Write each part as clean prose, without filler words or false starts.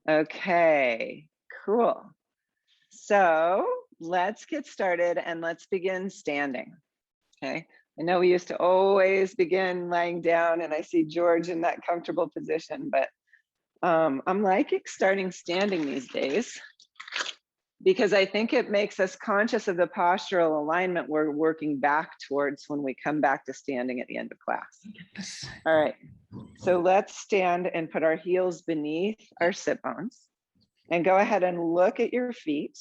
Okay, cool. So let's get started and let's begin standing. Okay. I know we used to always begin lying down, and I see George in that comfortable position, but I'm liking starting standing these days because I think it makes us conscious of the postural alignment we're working back towards when we come back to standing at the end of class. All right. So let's stand and put our heels beneath our sit bones and go ahead and look at your feet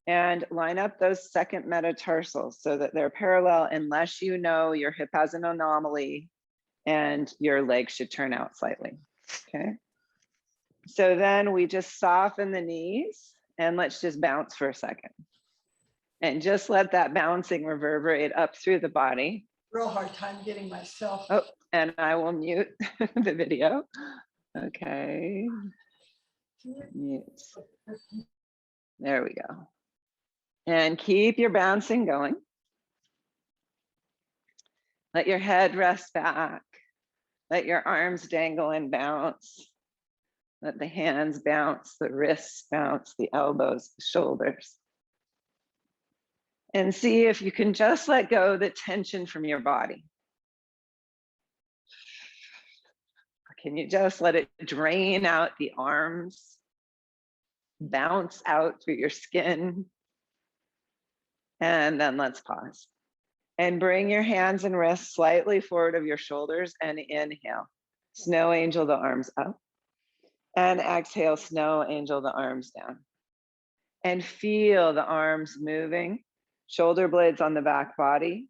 and line up those second metatarsals so that they're parallel, unless you know your hip has an anomaly and your leg should turn out slightly. Okay. So then we just soften the knees and let's just bounce for a second. And just let that bouncing reverberate up through the body. Real hard time getting myself. Oh, and I will mute the video. Okay. Mute. There we go. And keep your bouncing going. Let your head rest back. Let your arms dangle and bounce. Let the hands bounce, the wrists bounce, the elbows, the shoulders. And see if you can just let go the tension from your body. Can you just let it drain out the arms, bounce out through your skin? And then let's pause. And bring your hands and wrists slightly forward of your shoulders and inhale. Snow angel the arms up. And exhale, snow angel the arms down. And feel the arms moving, shoulder blades on the back body,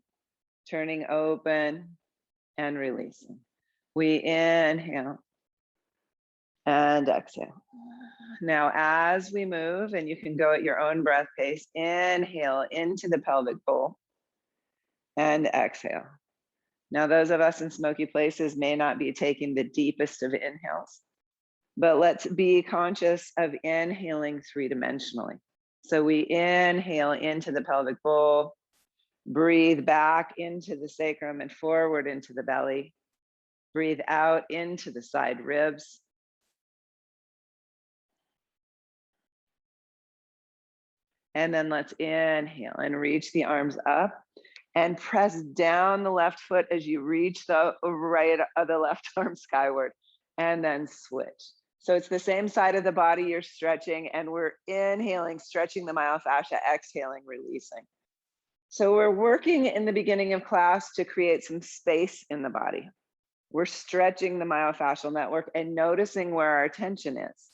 turning open and releasing. We inhale and exhale. Now, as we move, and you can go at your own breath pace, inhale into the pelvic bowl and exhale. Now, those of us in smoky places may not be taking the deepest of inhales, but let's be conscious of inhaling three-dimensionally. So we inhale into the pelvic bowl, breathe back into the sacrum and forward into the belly. Breathe out into the side ribs. And then let's inhale and reach the arms up and press down the left foot as you reach the left arm skyward, and then switch. So it's the same side of the body you're stretching, and we're inhaling, stretching the myofascia, exhaling, releasing. So we're working in the beginning of class to create some space in the body. We're stretching the myofascial network and noticing where our tension is.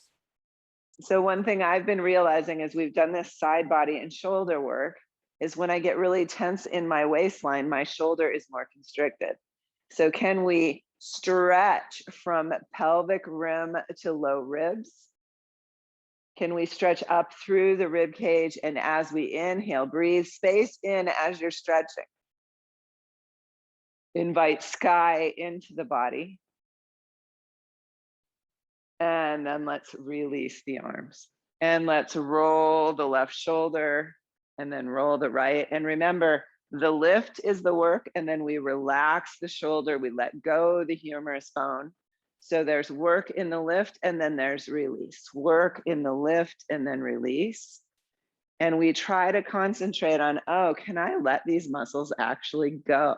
So one thing I've been realizing as we've done this side body and shoulder work is when I get really tense in my waistline, my shoulder is more constricted. So can we stretch from pelvic rim to low ribs? Can we stretch up through the rib cage? And as we inhale, breathe space in as you're stretching. Invite sky into the body. And then let's release the arms. And let's roll the left shoulder and then roll the right. And remember, the lift is the work, and then we relax the shoulder. We let go the humerus bone. So there's work in the lift, and then there's release. Work in the lift, and then release. And we try to concentrate on, oh, can I let these muscles actually go?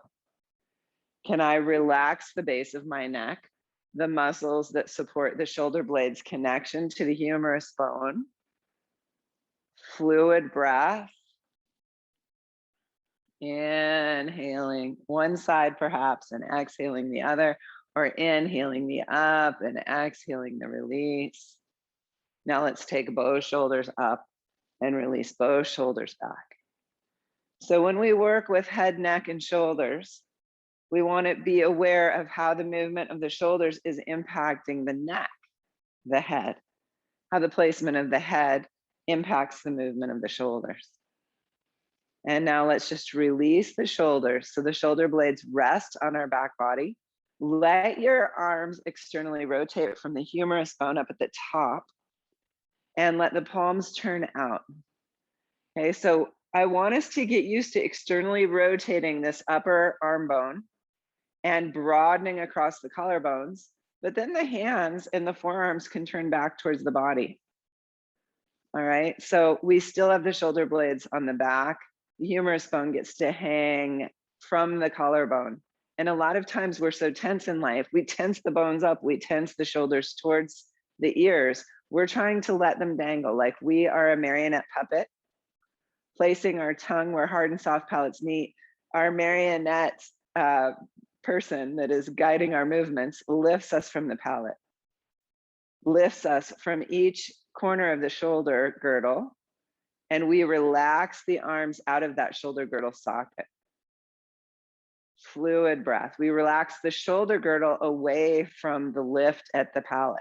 Can I relax the base of my neck, the muscles that support the shoulder blades connection to the humerus bone? Fluid breath. Inhaling one side perhaps and exhaling the other, or inhaling the up and exhaling the release. Now let's take both shoulders up and release both shoulders back. So when we work with head, neck, and shoulders, we want to be aware of how the movement of the shoulders is impacting the neck, the head, how the placement of the head impacts the movement of the shoulders. And now let's just release the shoulders. So the shoulder blades rest on our back body. Let your arms externally rotate from the humerus bone up at the top, and let the palms turn out. Okay, so I want us to get used to externally rotating this upper arm bone and broadening across the collarbones, but then the hands and the forearms can turn back towards the body. All right, so we still have the shoulder blades on the back. The humerus bone gets to hang from the collarbone. And a lot of times we're so tense in life, we tense the bones up, we tense the shoulders towards the ears. We're trying to let them dangle like we are a marionette puppet, placing our tongue where hard and soft palates meet. Our marionette person that is guiding our movements lifts us from the palate, lifts us from each corner of the shoulder girdle, and we relax the arms out of that shoulder girdle socket. Fluid breath. We relax the shoulder girdle away from the lift at the palate.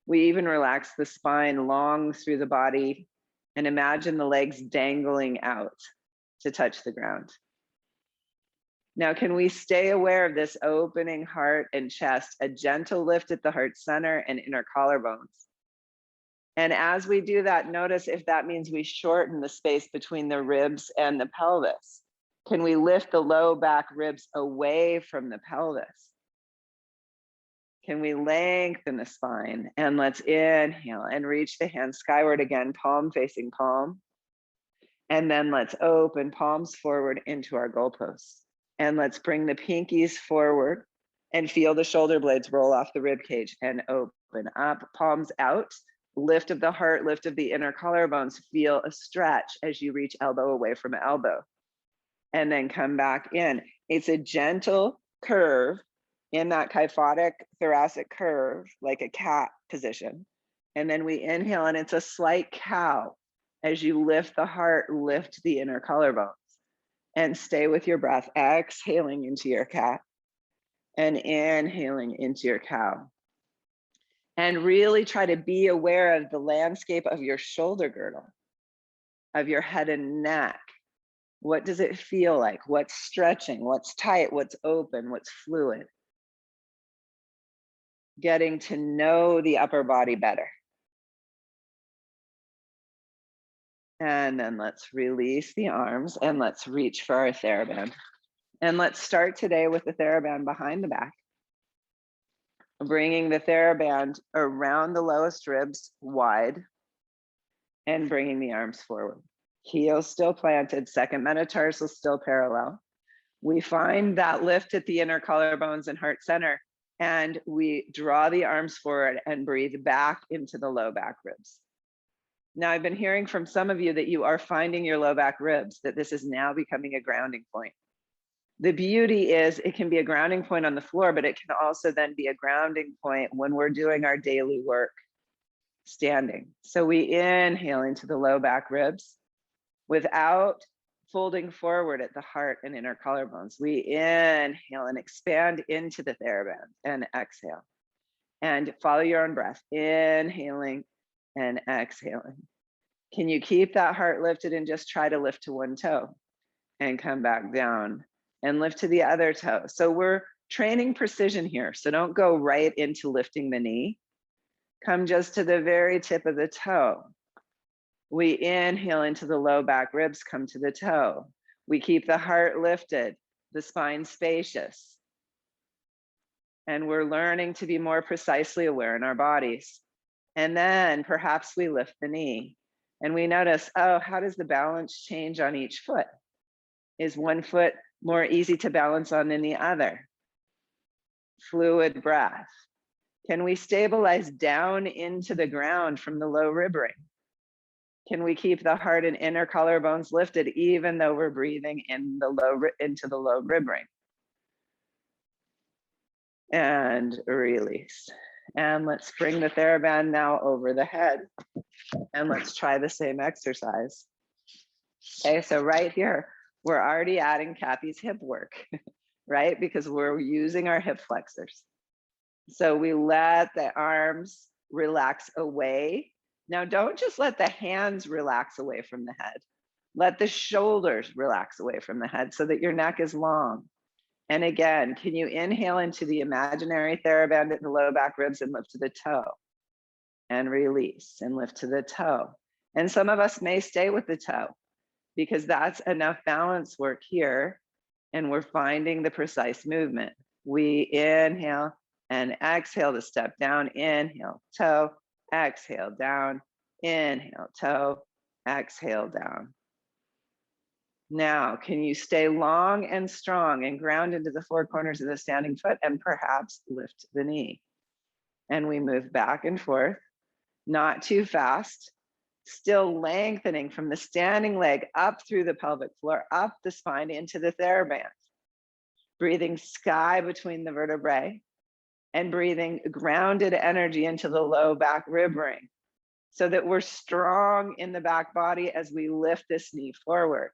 We even relax the spine long through the body and imagine the legs dangling out to touch the ground. Now, can we stay aware of this opening heart and chest, a gentle lift at the heart center and inner collarbones? And as we do that, notice if that means we shorten the space between the ribs and the pelvis. Can we lift the low back ribs away from the pelvis? Can we lengthen the spine? And let's inhale and reach the hands skyward again, palm facing palm. And then let's open palms forward into our goalposts. And let's bring the pinkies forward and feel the shoulder blades roll off the rib cage and open up, palms out. Lift of the heart, lift of the inner collarbones. Feel a stretch as you reach elbow away from elbow. And then come back in. It's a gentle curve in that kyphotic thoracic curve, like a cat position. And then we inhale, and it's a slight cow. As you lift the heart, lift the inner collarbones. And stay with your breath, exhaling into your cat and inhaling into your cow. And really try to be aware of the landscape of your shoulder girdle, of your head and neck. What does it feel like? What's stretching? What's tight? What's open? What's fluid? Getting to know the upper body better. And then let's release the arms and let's reach for our TheraBand. And let's start today with the TheraBand behind the back. Bringing the TheraBand around the lowest ribs wide and bringing the arms forward. Heels still planted, second metatarsal still parallel. We find that lift at the inner collarbones and heart center, and we draw the arms forward and breathe back into the low back ribs. Now, I've been hearing from some of you that you are finding your low back ribs, that this is now becoming a grounding point. The beauty is it can be a grounding point on the floor, but it can also then be a grounding point when we're doing our daily work standing. So we inhale into the low back ribs without folding forward at the heart and inner collarbones. We inhale and expand into the TheraBand and exhale. And follow your own breath, inhaling and exhaling. Can you keep that heart lifted and just try to lift to one toe and come back down and lift to the other toe? So we're training precision here. So don't go right into lifting the knee. Come just to the very tip of the toe. We inhale into the low back ribs, come to the toe. We keep the heart lifted, the spine spacious. And we're learning to be more precisely aware in our bodies. And then perhaps we lift the knee and we notice, oh, how does the balance change on each foot? Is one foot more easy to balance on than the other? Fluid breath. Can we stabilize down into the ground from the low rib ring? Can we keep the heart and inner collarbones lifted even though we're breathing in the into the low rib ring? And release. And let's bring the TheraBand now over the head. And let's try the same exercise. Okay, so right here, we're already adding Kathy's hip work, right? Because we're using our hip flexors. So we let the arms relax away. Now, don't just let the hands relax away from the head. Let the shoulders relax away from the head so that your neck is long. And again, can you inhale into the imaginary TheraBand at the low back ribs and lift to the toe? And release and lift to the toe. And some of us may stay with the toe because that's enough balance work here. And we're finding the precise movement. We inhale And exhale to step down, inhale, toe, exhale, down, inhale, toe, exhale, down. Now, can you stay long and strong and ground into the four corners of the standing foot and perhaps lift the knee? And we move back and forth, not too fast, still lengthening from the standing leg up through the pelvic floor, up the spine into the TheraBand. Breathing sky between the vertebrae and breathing grounded energy into the low back rib ring so that we're strong in the back body as we lift this knee forward.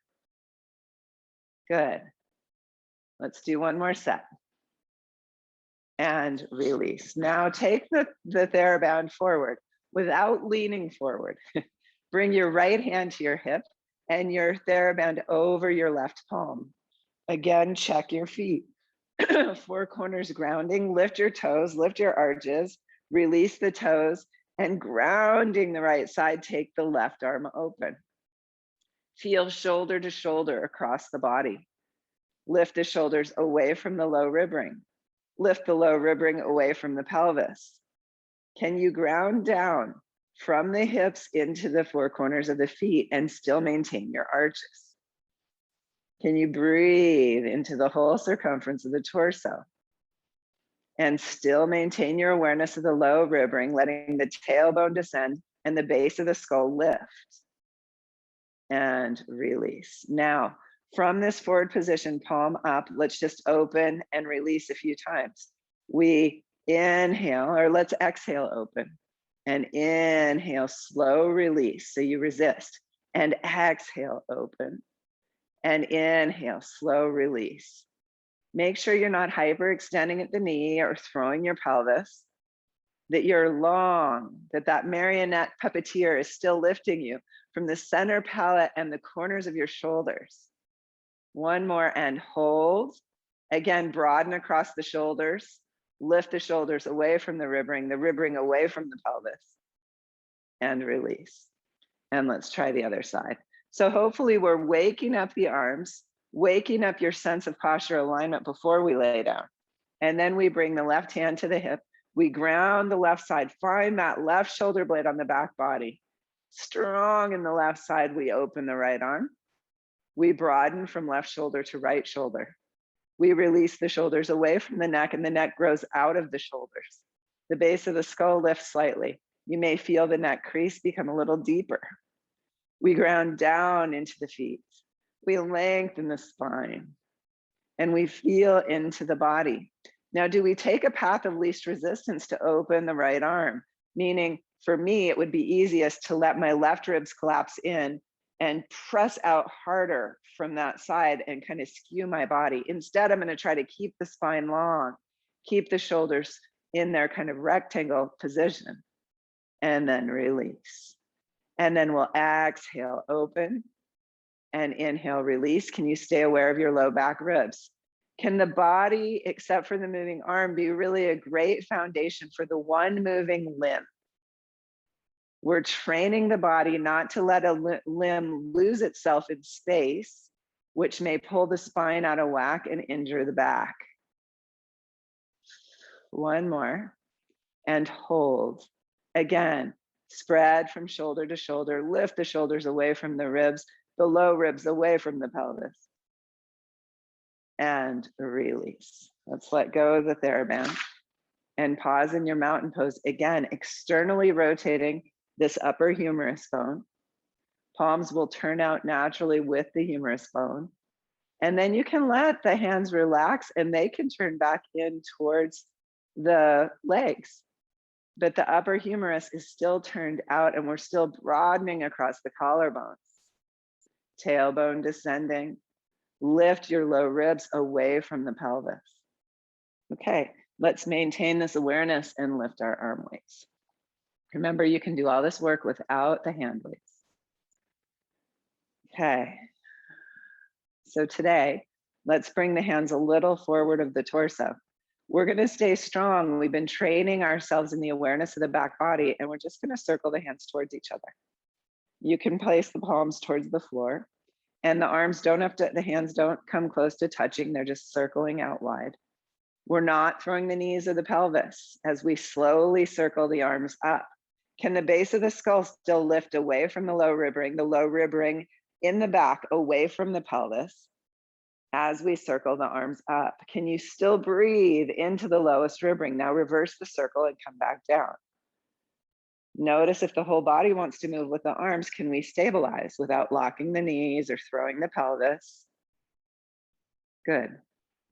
Good. Let's do one more set. And release. Now take the TheraBand forward without leaning forward. Bring your right hand to your hip and your TheraBand over your left palm. Again, check your feet. Four corners grounding, lift your toes, lift your arches, release the toes, and grounding the right side, take the left arm open. Feel shoulder to shoulder across the body. Lift the shoulders away from the low rib ring. Lift the low rib ring away from the pelvis. Can you ground down from the hips into the four corners of the feet and still maintain your arches? Can you breathe into the whole circumference of the torso and still maintain your awareness of the low rib ring, letting the tailbone descend and the base of the skull lift? And release. Now, from this forward position, palm up, let's just open and release a few times. We inhale, or let's exhale, open. And inhale, slow release. So you resist. And exhale, open. And inhale, slow release. Make sure you're not hyperextending at the knee or throwing your pelvis, that you're long, that marionette puppeteer is still lifting you from the center palate and the corners of your shoulders. One more and hold. Again, broaden across the shoulders. Lift the shoulders away from the rib ring away from the pelvis. And release. And let's try the other side. So hopefully we're waking up the arms, waking up your sense of posture alignment before we lay down. And then we bring the left hand to the hip. We ground the left side, find that left shoulder blade on the back body. Strong in the left side, we open the right arm. We broaden from left shoulder to right shoulder. We release the shoulders away from the neck and the neck grows out of the shoulders. The base of the skull lifts slightly. You may feel the neck crease become a little deeper. We ground down into the feet. We lengthen the spine and we feel into the body. Now, do we take a path of least resistance to open the right arm? Meaning, for me, it would be easiest to let my left ribs collapse in and press out harder from that side and kind of skew my body. Instead, I'm going to try to keep the spine long, keep the shoulders in their kind of rectangle position, and then release. And then we'll exhale, open, and inhale, release. Can you stay aware of your low back ribs? Can the body, except for the moving arm, be really a great foundation for the one moving limb? We're training the body not to let a limb lose itself in space, which may pull the spine out of whack and injure the back. One more, and hold. Again, spread from shoulder to shoulder, lift the shoulders away from the ribs, the low ribs away from the pelvis. And release. Let's let go of the TheraBand and pause in your mountain pose. Again, externally rotating this upper humerus bone. Palms will turn out naturally with the humerus bone. And then you can let the hands relax and they can turn back in towards the legs. But the upper humerus is still turned out and we're still broadening across the collarbones. Tailbone descending. Lift your low ribs away from the pelvis. Okay, let's maintain this awareness and lift our arm weights. Remember, you can do all this work without the hand weights. Okay, so today, let's bring the hands a little forward of the torso. We're gonna stay strong. We've been training ourselves in the awareness of the back body, and we're just gonna circle the hands towards each other. You can place the palms towards the floor, and the arms don't have to, the hands don't come close to touching, they're just circling out wide. We're not throwing the knees or the pelvis as we slowly circle the arms up. Can the base of the skull still lift away from the low rib ring in the back, away from the pelvis as we circle the arms up? Can you still breathe into the lowest rib ring? Now reverse the circle and come back down. Notice if the whole body wants to move with the arms, can we stabilize without locking the knees or throwing the pelvis? Good.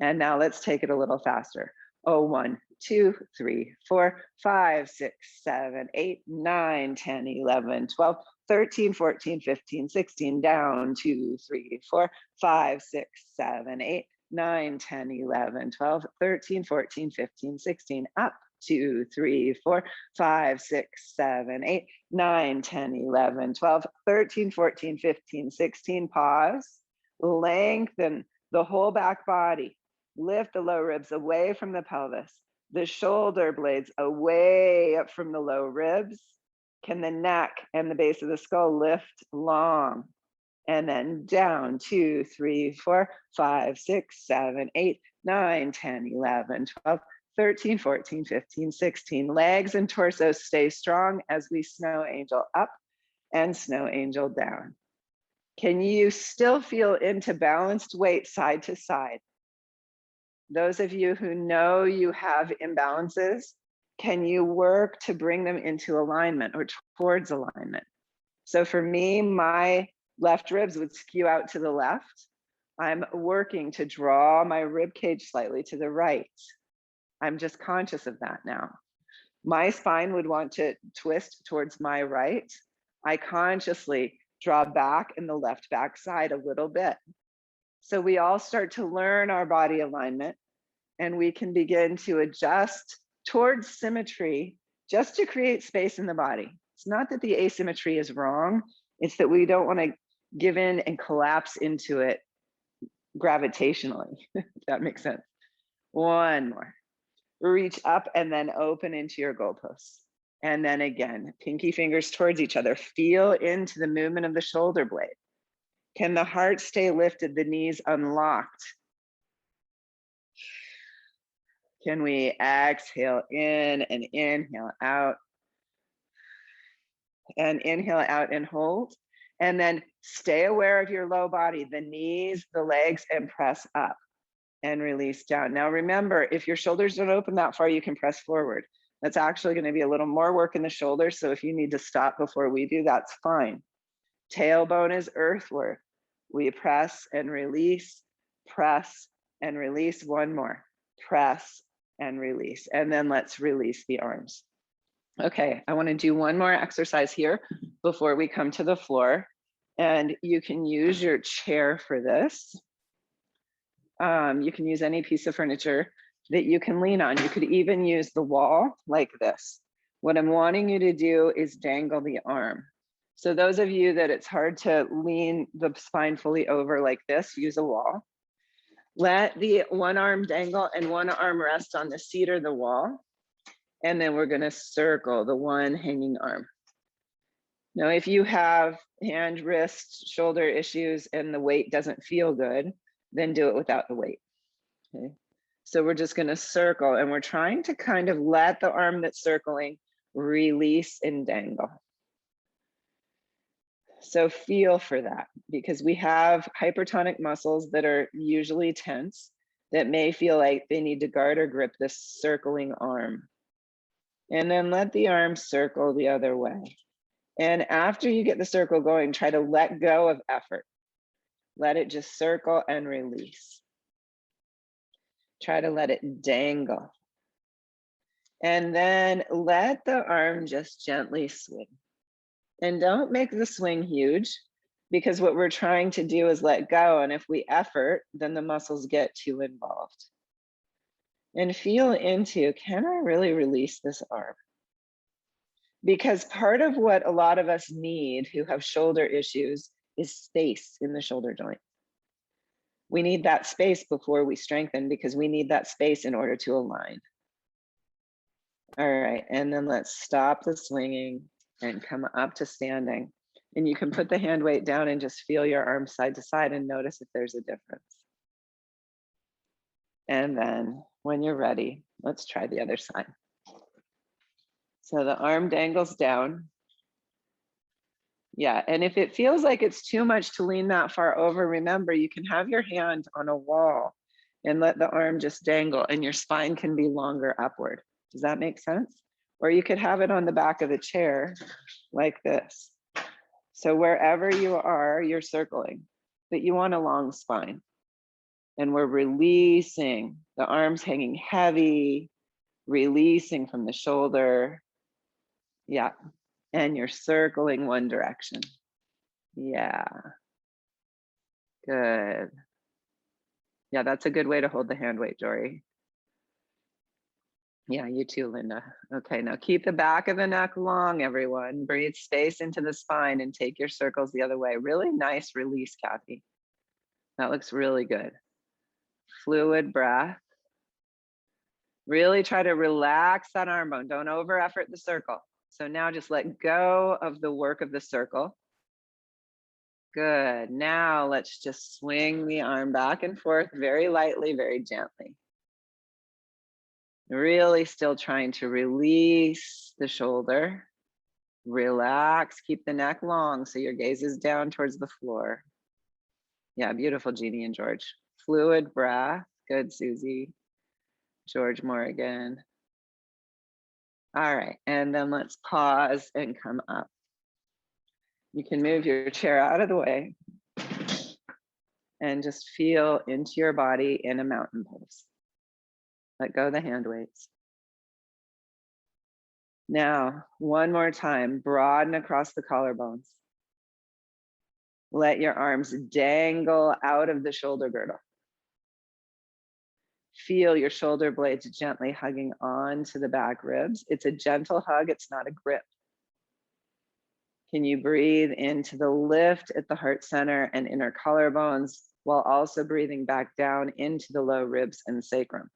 And now let's take it a little faster. Oh, 1, 2, 3, 4, 5, 6, 7, 8, 9, 10, 11, 12, 13, 14, 15, 16, down 2, 3, 4, 5, 6, 7, 8, 9, 10, 11, 12, 13, 14, 15, 16, up 2, 3, 4, 5, 6, 7, 8, 9, 10, 11, 12, 13, 14, 15, 16, pause, lengthen the whole back body. Lift the low ribs away from the pelvis, the shoulder blades away up from the low ribs. Can the neck and the base of the skull lift long? And then down 2, 3, 4, 5, 6, 7, 8, 9, 10, 11, 12, 13, 14, 15, 16. Legs and torso stay strong as we snow angel up and snow angel down. Can you still feel into balanced weight side to side? Those of you who know you have imbalances, can you work to bring them into alignment or towards alignment? So for me, my left ribs would skew out to the left. I'm working to draw my rib cage slightly to the right. I'm just conscious of that now. My spine would want to twist towards my right. I consciously draw back in the left back side a little bit. So we all start to learn our body alignment, and we can begin to adjust towards symmetry just to create space in the body. It's not that the asymmetry is wrong, it's that we don't want to give in and collapse into it gravitationally, if that makes sense. One more. Reach up and then open into your goalposts. And then again, pinky fingers towards each other. Feel into the movement of the shoulder blade. Can the heart stay lifted, the knees unlocked? Can we exhale in and inhale out? And inhale out and hold. And then stay aware of your low body, the knees, the legs, and press up and release down. Now remember, if your shoulders don't open that far, you can press forward. That's actually going to be a little more work in the shoulders. So if you need to stop before we do, that's fine. Tailbone is earthward. We press and release, press and release. One more. Press and release. And then let's release the arms. Okay, I want to do one more exercise here before we come to the floor. And you can use your chair for this. You can use any piece of furniture that you can lean on. You could even use the wall like this. What I'm wanting you to do is dangle the arm. So those of you that it's hard to lean the spine fully over like this, use a wall. Let the one arm dangle and one arm rest on the seat or the wall. And then we're going to circle the one hanging arm. Now, if you have hand, wrist, shoulder issues and the weight doesn't feel good, then do it without the weight. Okay. So we're just going to circle, and we're trying to kind of let the arm that's circling release and dangle. So feel for that, because we have hypertonic muscles that are usually tense that may feel like they need to guard or grip this circling arm. And then let the arm circle the other way. And after you get the circle going, try to let go of effort. Let it just circle and release. Try to let it dangle. And then let the arm just gently swing. And don't make the swing huge, because what we're trying to do is let go. And if we effort, then the muscles get too involved. And feel into, can I really release this arm? Because part of what a lot of us need who have shoulder issues is space in the shoulder joint. We need that space before we strengthen, because we need that space in order to align. All right, and then let's stop the swinging and come up to standing. And you can put the hand weight down and just feel your arms side to side and notice if there's a difference. And then When you're ready, let's try the other side. So the arm dangles down. Yeah, and if it feels like it's too much to lean that far over, remember you can have your hand on a wall and let the arm just dangle and your spine can be longer upward. Does that make sense? Or you could have it on the back of the chair like this. So wherever you are, you're circling, but you want a long spine. And we're releasing, the arms hanging heavy, releasing from the shoulder. Yeah, and you're circling one direction. Yeah, good. Yeah, that's a good way to hold the hand weight, Jory. Yeah, you too, Linda. Okay, now keep the back of the neck long, everyone. Breathe space into the spine and take your circles the other way. Really nice release, Kathy. That looks really good. Fluid breath. Really try to relax that arm bone. Don't over effort the circle. So now just let go of the work of the circle. Good. Now let's just swing the arm back and forth very lightly, very gently. Really still trying to release the shoulder. Relax, keep the neck long so your gaze is down towards the floor. Yeah, beautiful, Jeannie and George. Fluid breath. Good, Susie. George Morgan. All right, and then let's pause and come up. You can move your chair out of the way and just feel into your body in a mountain pose. Let go of the hand weights. Now, one more time, broaden across the collarbones. Let your arms dangle out of the shoulder girdle. Feel your shoulder blades gently hugging onto the back ribs. It's a gentle hug, it's not a grip. Can you breathe into the lift at the heart center and inner collarbones while also breathing back down into the low ribs and sacrum?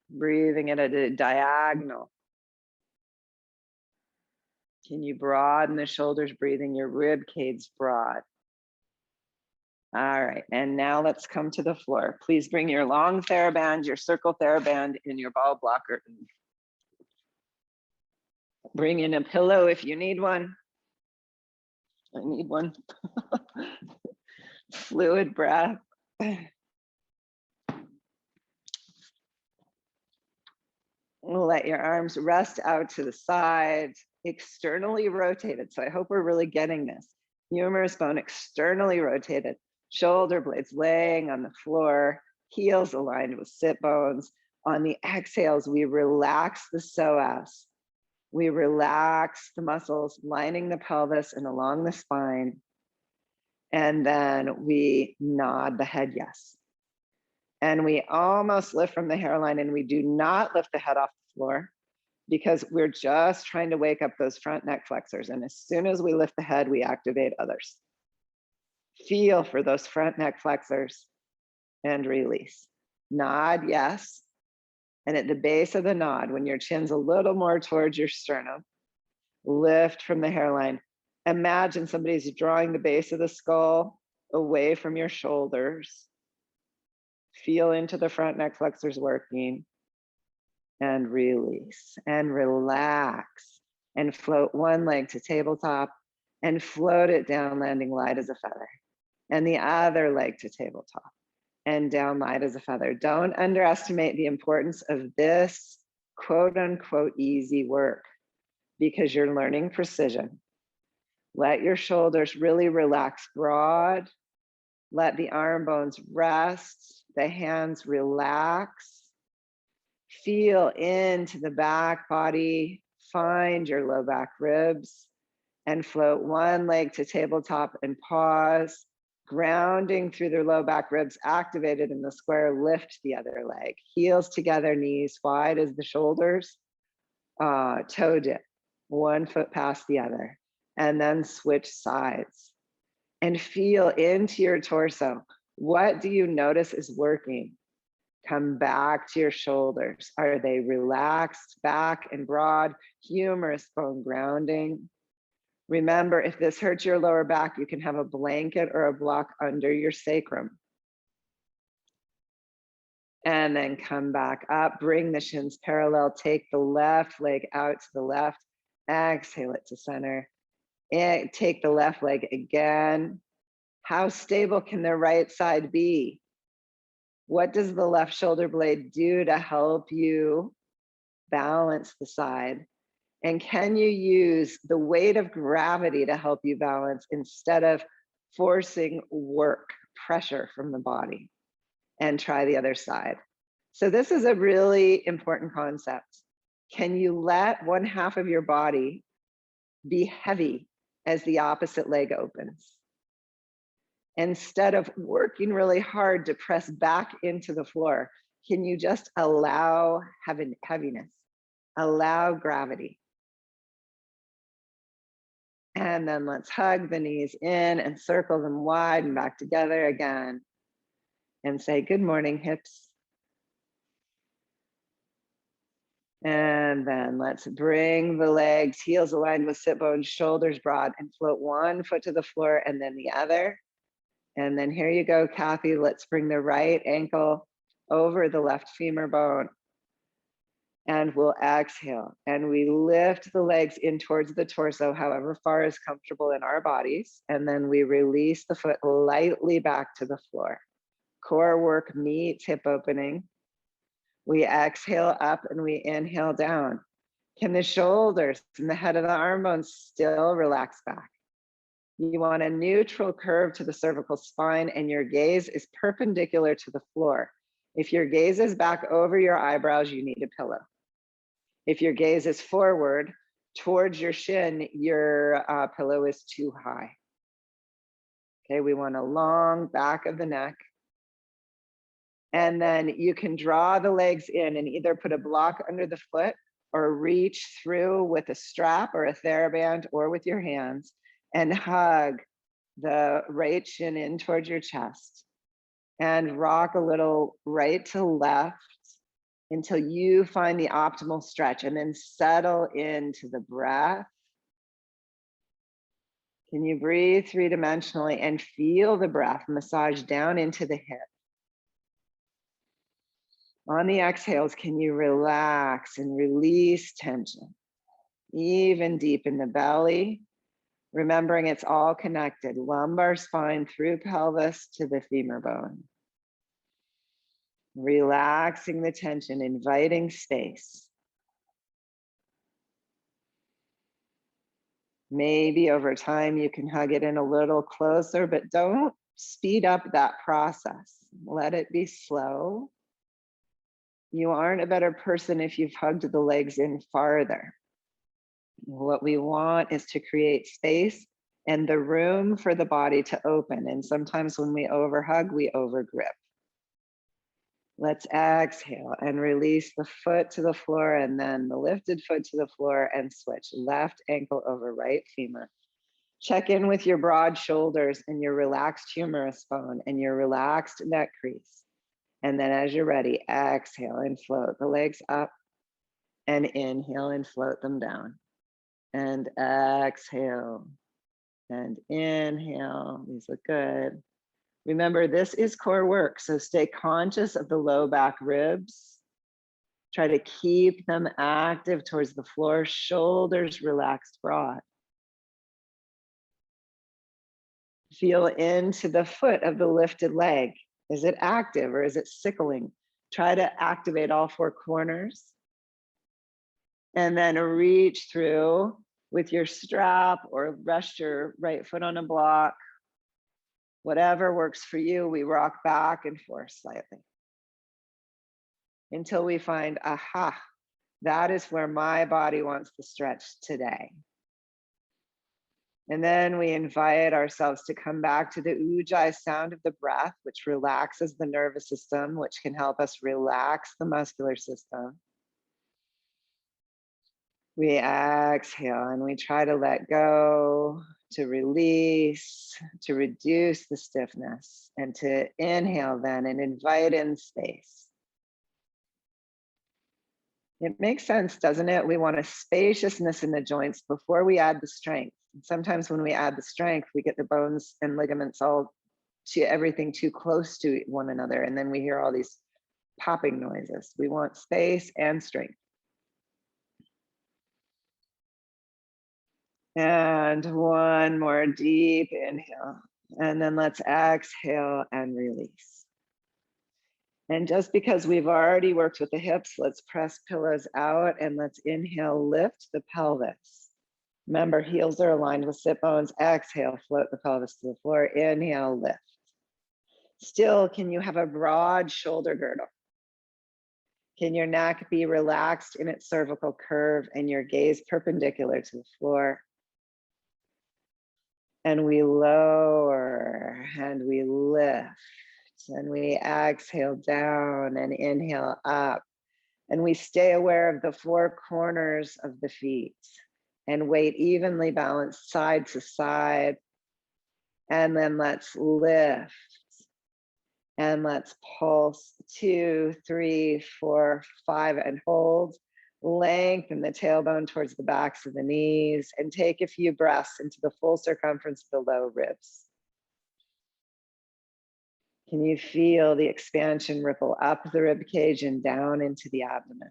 Breathing at a diagonal. Can you broaden the shoulders, breathing your rib cage broad? All right, and now let's come to the floor. Please bring your long TheraBand, your circle TheraBand, and your ball blocker. Bring in a pillow if you need one. I need one. Fluid breath. Let your arms rest out to the side, externally rotated. So I hope we're really getting this. Humerus bone externally rotated, shoulder blades laying on the floor, heels aligned with sit bones. On the exhales, we relax the psoas. We relax the muscles lining the pelvis and along the spine. And then we nod the head yes. And we almost lift from the hairline, and we do not lift the head off the floor because we're just trying to wake up those front neck flexors. And as soon as we lift the head, we activate others. Feel for those front neck flexors and release. Nod, yes. And at the base of the nod, when your chin's a little more towards your sternum, lift from the hairline. Imagine somebody's drawing the base of the skull away from your shoulders. Feel into the front neck flexors working, and release and relax and float one leg to tabletop and float it down, landing light as a feather, and the other leg to tabletop and down light as a feather. Don't underestimate the importance of this quote unquote easy work because you're learning precision. Let your shoulders really relax broad. Let the arm bones rest, the hands relax. Feel into the back body, find your low back ribs, and float one leg to tabletop and pause, grounding through the low back ribs, activated in the square, lift the other leg. Heels together, knees wide as the shoulders, toe dip, one foot past the other, and then switch sides. And feel into your torso. What do you notice is working? Come back to your shoulders. Are they relaxed, back and broad, humerus bone grounding? Remember, if this hurts your lower back, you can have a blanket or a block under your sacrum. And then come back up, bring the shins parallel, take the left leg out to the left, exhale it to center, and take the left leg again. How stable can the right side be? What does the left shoulder blade do to help you balance the side? And can you use the weight of gravity to help you balance instead of forcing work, pressure from the body? And try the other side. So this is a really important concept. Can you let one half of your body be heavy as the opposite leg opens? Instead of working really hard to press back into the floor, can you just allow heaviness, allow gravity? And then let's hug the knees in and circle them wide and back together again. And say, good morning, hips. And then let's bring the legs, heels aligned with sit bones, shoulders broad, and float one foot to the floor and then the other. And then here you go, Kathy. Let's bring the right ankle over the left femur bone. And we'll exhale. And we lift the legs in towards the torso, however far is comfortable in our bodies. And then we release the foot lightly back to the floor. Core work meets hip opening. We exhale up and we inhale down. Can the shoulders and the head of the arm bones still relax back? You want a neutral curve to the cervical spine and your gaze is perpendicular to the floor. If your gaze is back over your eyebrows, you need a pillow. If your gaze is forward towards your shin, your pillow is too high. Okay, we want a long back of the neck. And then you can draw the legs in and either put a block under the foot or reach through with a strap or a TheraBand or with your hands and hug the right shin in towards your chest and rock a little right to left until you find the optimal stretch and then settle into the breath. Can you breathe three-dimensionally and feel the breath massage down into the hip? On the exhales, can you relax and release tension? Even deep in the belly, remembering it's all connected, lumbar spine through pelvis to the femur bone. Relaxing the tension, inviting space. Maybe over time you can hug it in a little closer, but don't speed up that process. Let it be slow. You aren't a better person if you've hugged the legs in farther. What we want is to create space and the room for the body to open. And sometimes when we overhug, we overgrip. Let's exhale and release the foot to the floor and then the lifted foot to the floor and switch left ankle over right femur. Check in with your broad shoulders and your relaxed humerus bone and your relaxed neck crease. And then as you're ready, exhale and float the legs up and inhale and float them down. And exhale and inhale. These look good. Remember, this is core work, so stay conscious of the low back ribs. Try to keep them active towards the floor, shoulders relaxed broad. Feel into the foot of the lifted leg. Is it active or is it sickling? Try to activate all four corners. And then reach through with your strap or rest your right foot on a block. Whatever works for you, we rock back and forth slightly. Until we find, aha, that is where my body wants to stretch today. And then we invite ourselves to come back to the ujjayi sound of the breath, which relaxes the nervous system, which can help us relax the muscular system. We exhale and we try to let go, to release, to reduce the stiffness, and to inhale then and invite in space. It makes sense, doesn't it? We want a spaciousness in the joints before we add the strength. Sometimes when we add the strength, we get the bones and ligaments all to everything too close to one another. And then we hear all these popping noises. We want space and strength. And one more deep inhale. And then let's exhale and release. And just because we've already worked with the hips, let's press pillows out and let's inhale, lift the pelvis. Remember, heels are aligned with sit bones. Exhale, float the pelvis to the floor. Inhale, lift. Still, can you have a broad shoulder girdle? Can your neck be relaxed in its cervical curve and your gaze perpendicular to the floor? And we lower and we lift and we exhale down and inhale up. And we stay aware of the four corners of the feet and weight evenly balanced side to side. And then let's lift and let's pulse 2, 3, 4, 5 and hold. Lengthen the tailbone towards the backs of the knees and take a few breaths into the full circumference of the low ribs. Can you feel the expansion ripple up the rib cage and down into the abdomen?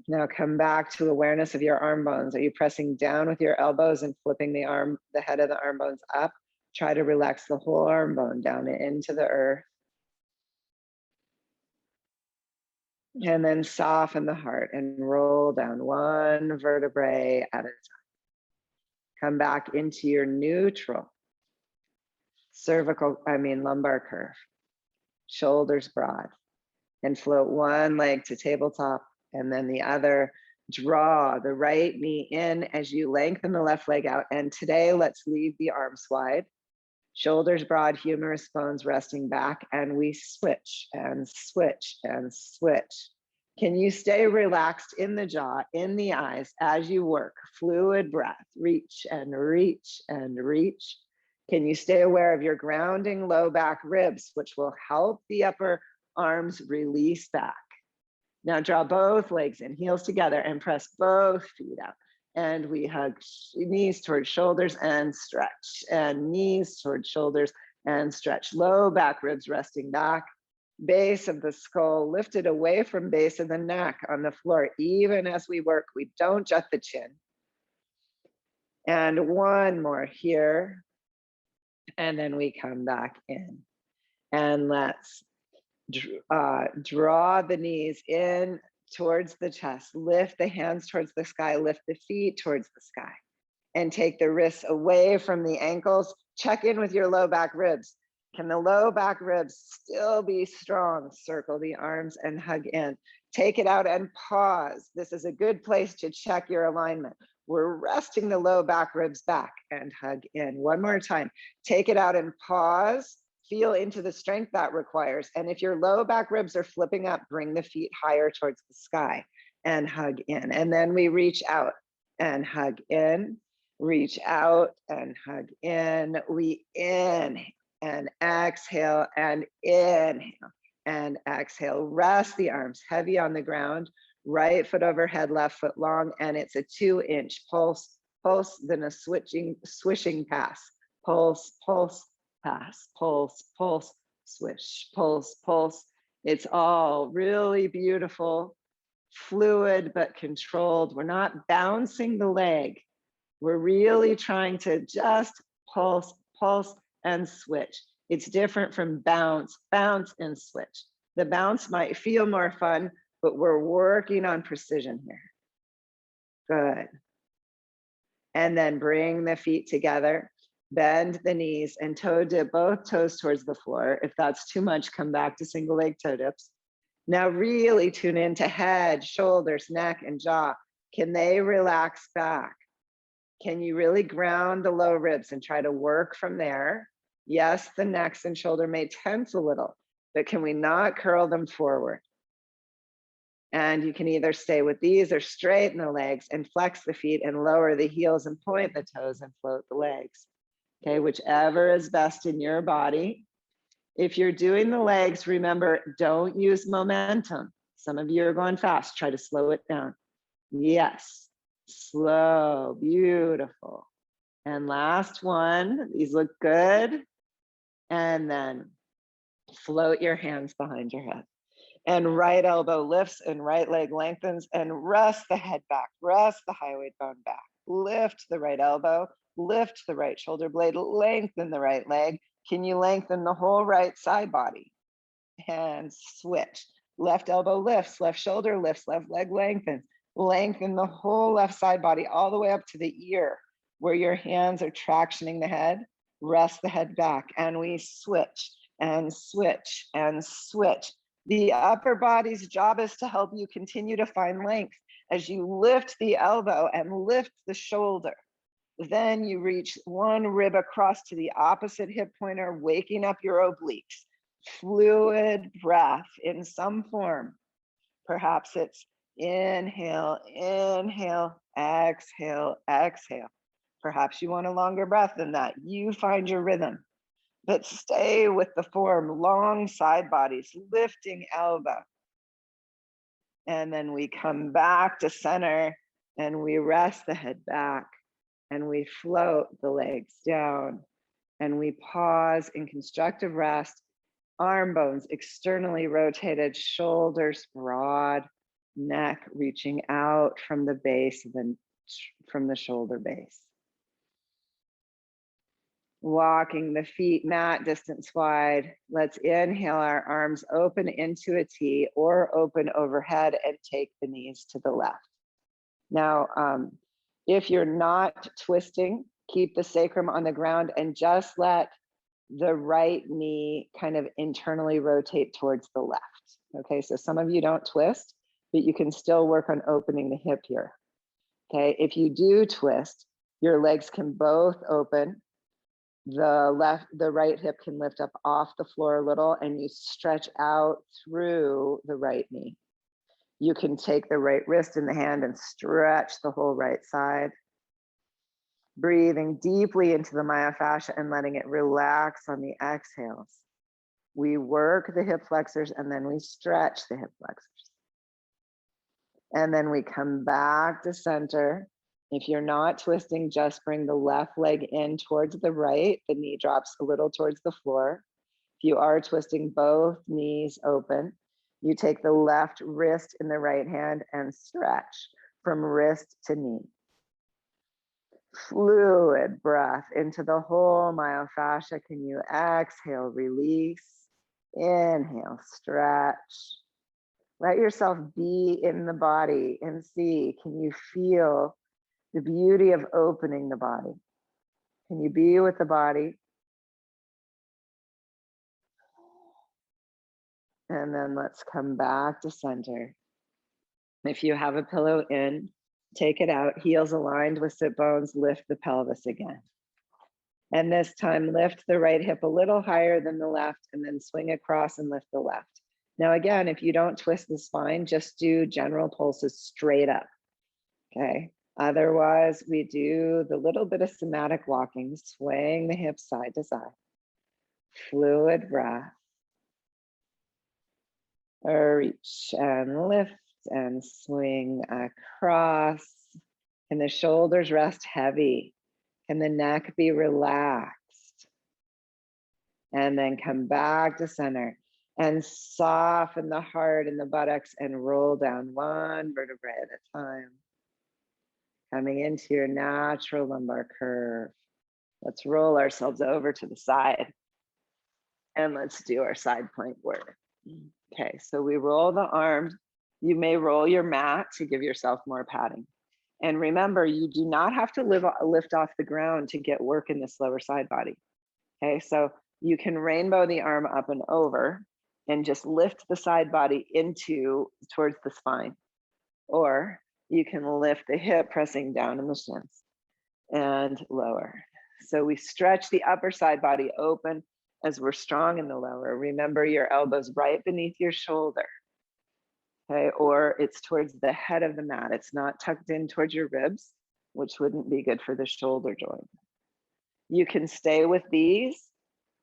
Now come back to awareness of your arm bones. Are you pressing down with your elbows and flipping the head of the arm bones up? Try to relax the whole arm bone down into the earth. And then soften the heart and roll down one vertebrae at a time. Come back into your neutral lumbar curve. Shoulders broad. And float one leg to tabletop and then the other. Draw the right knee in as you lengthen the left leg out. And today, let's leave the arms wide. Shoulders broad, humerus bones resting back, and we switch and switch and switch. Can you stay relaxed in the jaw, in the eyes as you work? Fluid breath, reach and reach and reach. Can you stay aware of your grounding low back ribs, which will help the upper arms release back? Now draw both legs in, heels together, and press both feet out. And we hug knees towards shoulders and stretch, and knees towards shoulders and stretch. Low back ribs resting back. Base of the skull lifted away from base of the neck on the floor. Even as we work, we don't jut the chin. And one more here. And then we come back in. And let's draw the knees in towards the chest, lift the hands towards the sky, lift the feet towards the sky, and take the wrists away from the ankles. Check in with your low back ribs. Can the low back ribs still be strong? Circle the arms and hug in. Take it out and pause. This is a good place to check your alignment. We're resting the low back ribs back and hug in. One more time. Take it out and pause. Feel into the strength that requires. And if your low back ribs are flipping up, bring the feet higher towards the sky and hug in. And then we reach out and hug in, reach out and hug in. We inhale and exhale and inhale and exhale. Rest the arms heavy on the ground, right foot overhead, left foot long. And it's a 2-inch pulse, then a swishing pass. Pulse, pulse, pass, pulse, pulse, swish, pulse, pulse. It's all really beautiful, fluid, but controlled. We're not bouncing the leg. We're really trying to just pulse, pulse, and switch. It's different from bounce, bounce, and switch. The bounce might feel more fun, but we're working on precision here. Good. And then bring the feet together. Bend the knees and toe dip both toes towards the floor. If that's too much, come back to single leg toe dips. Now really tune into head, shoulders, neck, and jaw. Can they relax back? Can you really ground the low ribs and try to work from there? Yes, the necks and shoulder may tense a little, but can we not curl them forward? And you can either stay with these or straighten the legs and flex the feet and lower the heels and point the toes and float the legs. Okay, whichever is best in your body. If you're doing the legs, remember, don't use momentum. Some of you are going fast, try to slow it down. Yes, slow, beautiful. And last one, these look good. And then Float your hands behind your head. And right elbow lifts and right leg lengthens, and rest the head back, rest the high weight bone back. Lift the right elbow, lift the right shoulder blade, lengthen the right leg. Can you lengthen the whole right side body? And switch. Left elbow lifts, left shoulder lifts, left leg lengthens. Lengthen the whole left side body all the way up to the ear where your hands are tractioning the head. Rest the head back, and we switch and switch and switch. The upper body's job is to help you continue to find length as you lift the elbow and lift the shoulder. Then you reach one rib across to the opposite hip pointer, waking up your obliques. Fluid breath in some form. Perhaps it's inhale, inhale, exhale, exhale. Perhaps you want a longer breath than that. You find your rhythm, but stay with the form, long side bodies, lifting elbow. And then we come back to center and we rest the head back and we float the legs down and we pause in constructive rest. Arm bones externally rotated, shoulders broad, neck reaching out from the base, from the shoulder base. Walking the feet mat distance wide. Let's inhale our arms open into a T or open overhead and take the knees to the left. Now, if you're not twisting, keep the sacrum on the ground and just let the right knee kind of internally rotate towards the left. Okay, so some of you don't twist, but you can still work on opening the hip here. Okay, if you do twist, your legs can both open. The right hip can lift up off the floor a little and you stretch out through the right knee. You can take the right wrist in the hand and stretch the whole right side. Breathing deeply into the myofascia and letting it relax on the exhales. We work the hip flexors and then we stretch the hip flexors. And then we come back to center. If you're not twisting, just bring the left leg in towards the right. The knee drops a little towards the floor. If you are twisting, both knees open. You take the left wrist in the right hand and stretch from wrist to knee. Fluid breath into the whole myofascia. Can you exhale, release, inhale, stretch. Let yourself be in the body and see, can you feel the beauty of opening the body? Can you be with the body? And then let's come back to center. If you have a pillow in, take it out, heels aligned with sit bones, lift the pelvis again. And this time, lift the right hip a little higher than the left and then swing across and lift the left. Now, again, if you don't twist the spine, just do general pulses straight up, okay? Otherwise, we do the little bit of somatic walking, swaying the hips side to side. Fluid breath. Reach and lift and swing across. Can the shoulders rest heavy? Can the neck be relaxed? And then come back to center and soften the heart and the buttocks and roll down one vertebrae at a time. Coming into your natural lumbar curve. Let's roll ourselves over to the side and let's do our side plank work. Okay, so we roll the arms. You may roll your mat to give yourself more padding. And remember, you do not have to lift off the ground to get work in this lower side body. Okay, so you can rainbow the arm up and over and just lift the side body towards the spine. Or you can lift the hip pressing down in the shins and lower. So we stretch the upper side body open as we're strong in the lower. Remember your elbows right beneath your shoulder. Okay, or it's towards the head of the mat. It's not tucked in towards your ribs, which wouldn't be good for the shoulder joint. You can stay with these,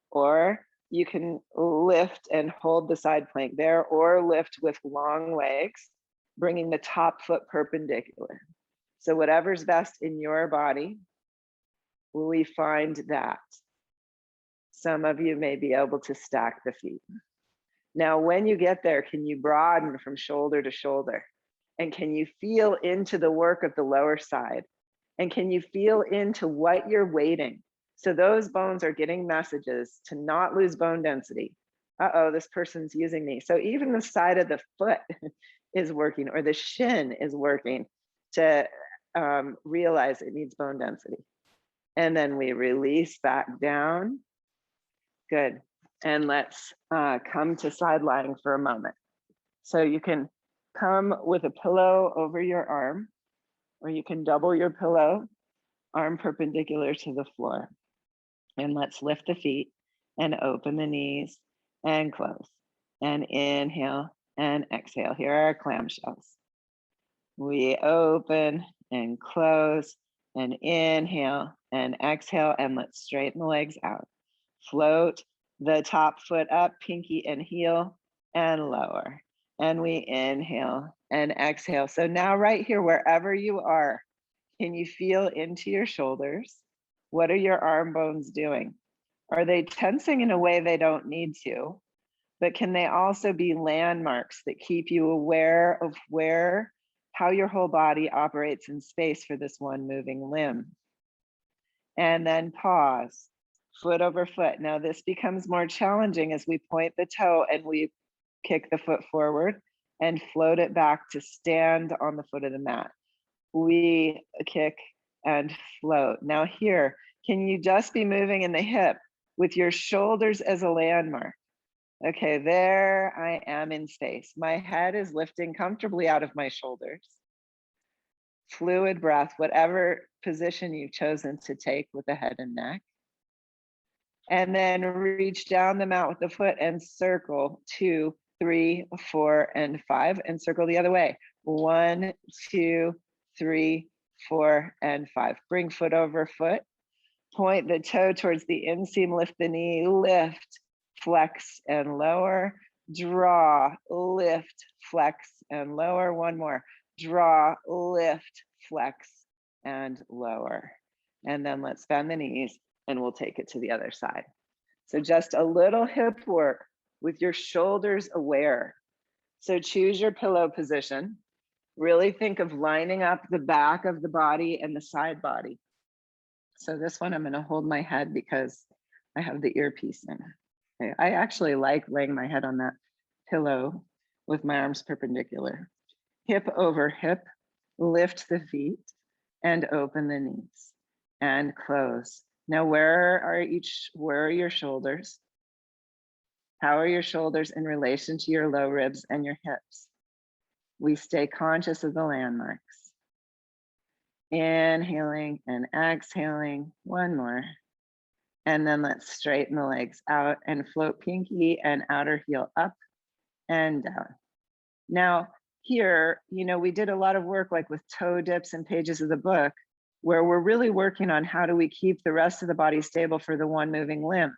or you can lift and hold the side plank there, or lift with long legs, bringing the top foot perpendicular. So whatever's best in your body, we find that. Some of you may be able to stack the feet. Now, when you get there, can you broaden from shoulder to shoulder? And can you feel into the work of the lower side? And can you feel into what you're weighting? So those bones are getting messages to not lose bone density. Uh-oh, this person's using me. So even the side of the foot is working, or the shin is working to realize it needs bone density. And then we release back down. Good. And let's come to side lying for a moment. So you can come with a pillow over your arm, or you can double your pillow, arm perpendicular to the floor. And let's lift the feet and open the knees and close. And inhale and exhale. Here are our clamshells. We open and close and inhale and exhale, and let's straighten the legs out. Float the top foot up, pinky and heel, and lower. And we inhale and exhale. So now right here, wherever you are, can you feel into your shoulders? What are your arm bones doing? Are they tensing in a way they don't need to? But can they also be landmarks that keep you aware of how your whole body operates in space for this one moving limb? And then pause, foot over foot. Now this becomes more challenging as we point the toe and we kick the foot forward and float it back to stand on the foot of the mat. We kick and float. Now here, can you just be moving in the hip with your shoulders as a landmark? Okay, there I am in space. My head is lifting comfortably out of my shoulders. Fluid breath, whatever position you've chosen to take with the head and neck. And then reach down the mat with the foot and circle 2, 3, 4, and 5, and circle the other way. 1, 2, 3, 4, and 5. Bring foot over foot. Point the toe towards the inseam, lift the knee, lift, flex, and lower. Draw, lift, flex, and lower. One more. Draw, lift, flex, and lower. And then let's bend the knees and we'll take it to the other side. So just a little hip work with your shoulders aware. So choose your pillow position. Really think of lining up the back of the body and the side body. So this one, I'm going to hold my head because I have the earpiece in. Okay. I actually like laying my head on that pillow with my arms perpendicular. Hip over hip, lift the feet and open the knees and close. Now, where are your shoulders? How are your shoulders in relation to your low ribs and your hips? We stay conscious of the landmarks. Inhaling and exhaling, one more. And then let's straighten the legs out and float pinky and outer heel up and down. Now here, we did a lot of work like with toe dips and pages of the book where we're really working on how do we keep the rest of the body stable for the one moving limb.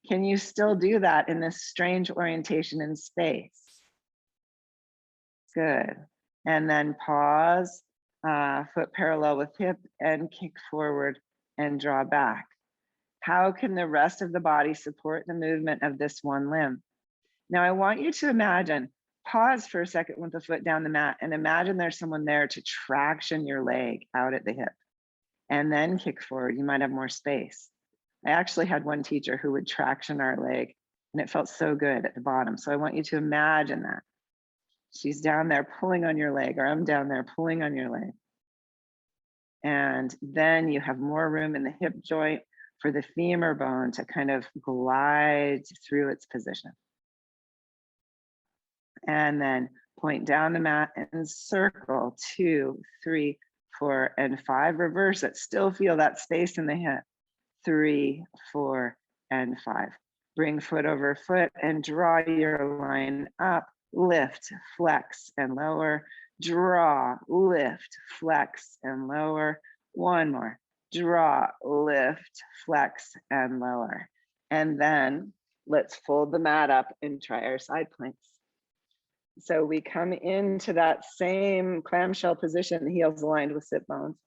Can you still do that in this strange orientation in space? Good. And then pause, foot parallel with hip and kick forward and draw back. How can the rest of the body support the movement of this one limb? Now I want you to imagine, pause for a second with the foot down the mat and imagine there's someone there to traction your leg out at the hip and then kick forward. You might have more space. I actually had one teacher who would traction our leg and it felt so good at the bottom. So I want you to imagine that. She's down there pulling on your leg, or I'm down there pulling on your leg. And then you have more room in the hip joint for the femur bone to kind of glide through its position. And then point down the mat and circle 2, 3, 4, and 5. Reverse it. Still feel that space in the hip. 3, 4, and 5. Bring foot over foot and draw your line up. Lift, flex, and lower. Draw, lift, flex, and lower. One more. Draw, lift, flex, and lower. And then let's fold the mat up and try our side planks. So we come into that same clamshell position, heels aligned with sit bones.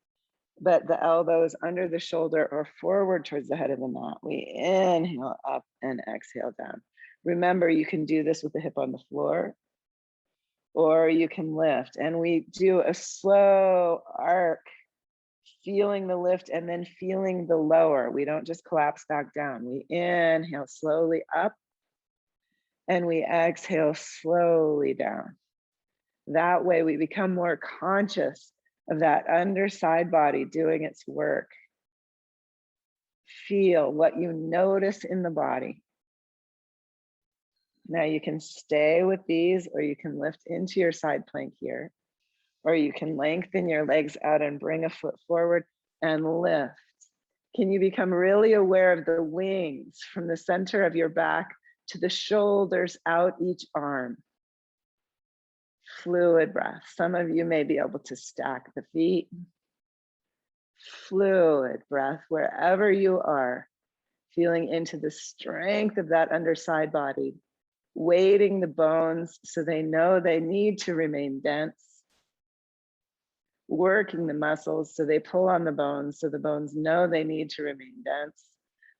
but the elbows under the shoulder or forward towards the head of the mat. We inhale up and exhale down. Remember, you can do this with the hip on the floor, or you can lift. And we do a slow arc, feeling the lift and then feeling the lower. We don't just collapse back down. We inhale slowly up and we exhale slowly down. That way we become more conscious of that underside body doing its work. Feel what you notice in the body. Now you can stay with these, or you can lift into your side plank here, or you can lengthen your legs out and bring a foot forward and lift. Can you become really aware of the wings from the center of your back to the shoulders out each arm? Fluid breath. Some of you may be able to stack the feet. Fluid breath wherever you are, feeling into the strength of that underside body, weighting the bones so they know they need to remain dense, working the muscles so they pull on the bones so the bones know they need to remain dense,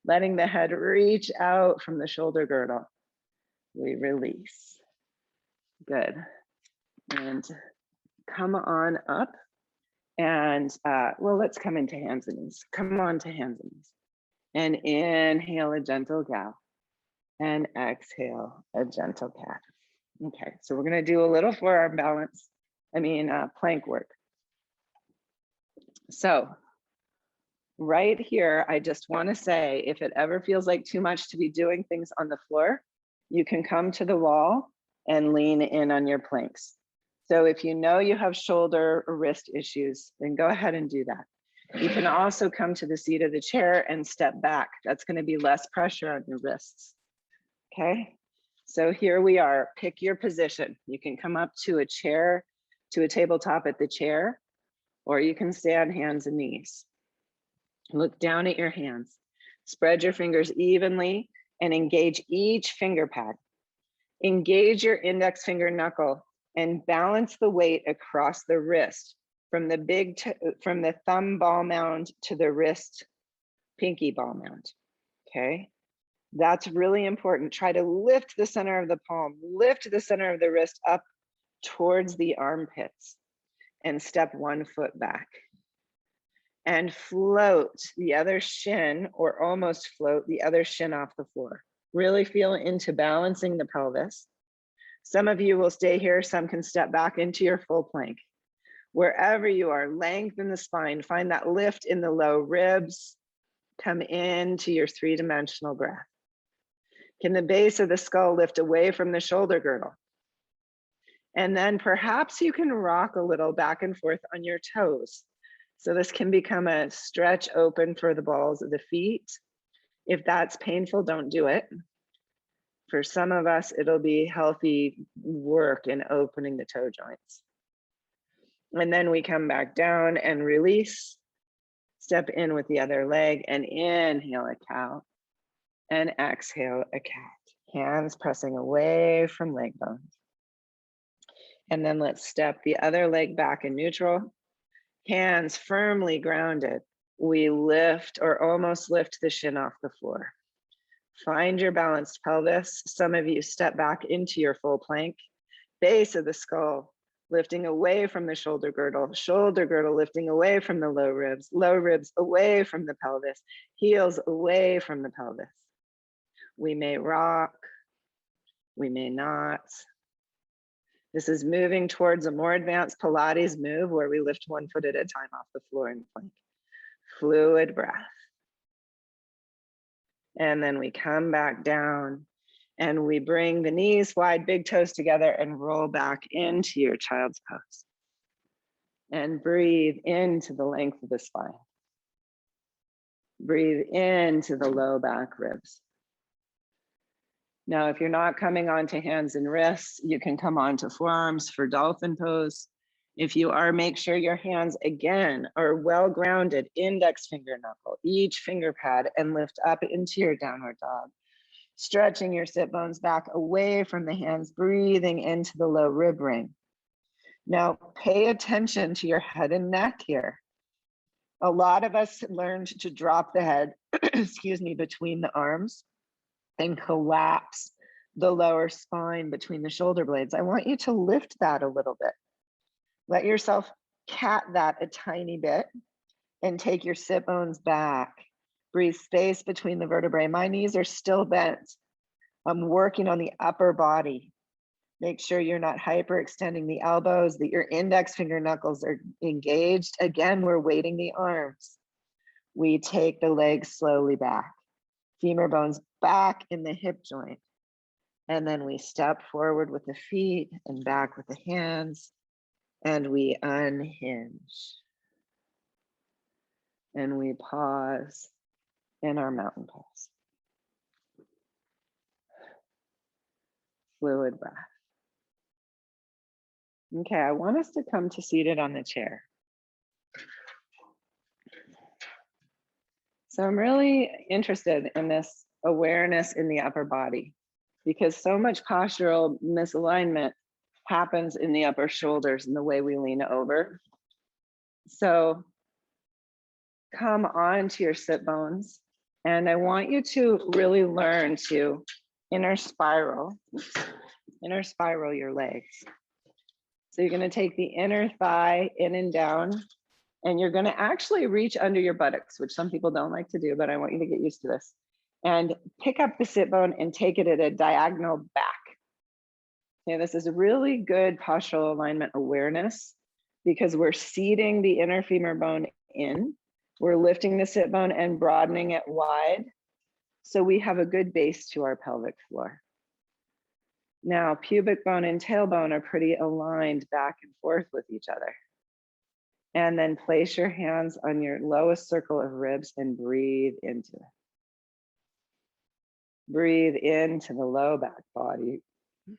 letting the head reach out from the shoulder girdle. We release. Good. And come on up. And well, let's come into hands and knees. Come on to hands and knees. And inhale a gentle cow. And exhale a gentle cat. Okay, so we're going to do a little forearm balance. Plank work. So right here, I just want to say, if it ever feels like too much to be doing things on the floor, you can come to the wall and lean in on your planks. So if you know you have shoulder or wrist issues, then go ahead and do that. You can also come to the seat of the chair and step back. That's going to be less pressure on your wrists. Okay, so here we are. Pick your position. You can come up to a chair, to a tabletop at the chair, or you can stay on hands and knees. Look down at your hands. Spread your fingers evenly and engage each finger pad. Engage your index finger knuckle and balance the weight across the wrist from the thumb ball mound to the wrist pinky ball mound. Okay, that's really important. Try to lift the center of the palm, lift the center of the wrist up towards the armpits, and step one foot back. And float the other shin, or almost float the other shin off the floor. Really feel into balancing the pelvis. Some of you will stay here, some can step back into your full plank. Wherever you are, lengthen the spine, find that lift in the low ribs, come into your three-dimensional breath. Can the base of the skull lift away from the shoulder girdle? And then perhaps you can rock a little back and forth on your toes. So this can become a stretch open for the balls of the feet. If that's painful, don't do it. For some of us, it'll be healthy work in opening the toe joints. And then we come back down and release. Step in with the other leg and inhale a cow and exhale a cat. Hands pressing away from leg bones. And then let's step the other leg back in neutral. Hands firmly grounded. We lift or almost lift the shin off the floor. Find your balanced pelvis. Some of you step back into your full plank. Base of the skull lifting away from the shoulder girdle lifting away from the low ribs away from the pelvis, heels away from the pelvis. We may rock, we may not. This is moving towards a more advanced Pilates move where we lift one foot at a time off the floor in plank. Fluid breath. And then we come back down and we bring the knees wide, big toes together and roll back into your child's pose. And breathe into the length of the spine. Breathe into the low back ribs. Now, if you're not coming onto hands and wrists, you can come onto forearms for dolphin pose. If you are, make sure your hands again are well grounded, index finger knuckle, each finger pad, and lift up into your downward dog. Stretching your sit bones back away from the hands, breathing into the low rib ring. Now, pay attention to your head and neck here. A lot of us learned to drop the head, excuse me, between the arms and collapse the lower spine between the shoulder blades. I want you to lift that a little bit. Let yourself cat that a tiny bit and take your sit bones back. Breathe space between the vertebrae. My knees are still bent. I'm working on the upper body. Make sure you're not hyperextending the elbows, that your index finger knuckles are engaged. Again, we're weighting the arms. We take the legs slowly back. Femur bones back in the hip joint. And then we step forward with the feet and back with the hands. And we unhinge. And we pause in our mountain pose. Fluid breath. Okay, I want us to come to seated on the chair. So I'm really interested in this awareness in the upper body because so much postural misalignment happens in the upper shoulders and the way we lean over. So come on to your sit bones, and I want you to really learn to inner spiral your legs. So you're going to take the inner thigh in and down, and you're going to actually reach under your buttocks, which some people don't like to do, but I want you to get used to this. And pick up the sit bone and take it at a diagonal back. Okay, this is a really good postural alignment awareness because we're seating the inner femur bone in. We're lifting the sit bone and broadening it wide. So we have a good base to our pelvic floor. Now, pubic bone and tailbone are pretty aligned back and forth with each other. And then place your hands on your lowest circle of ribs and breathe into it. Breathe into the low back body. In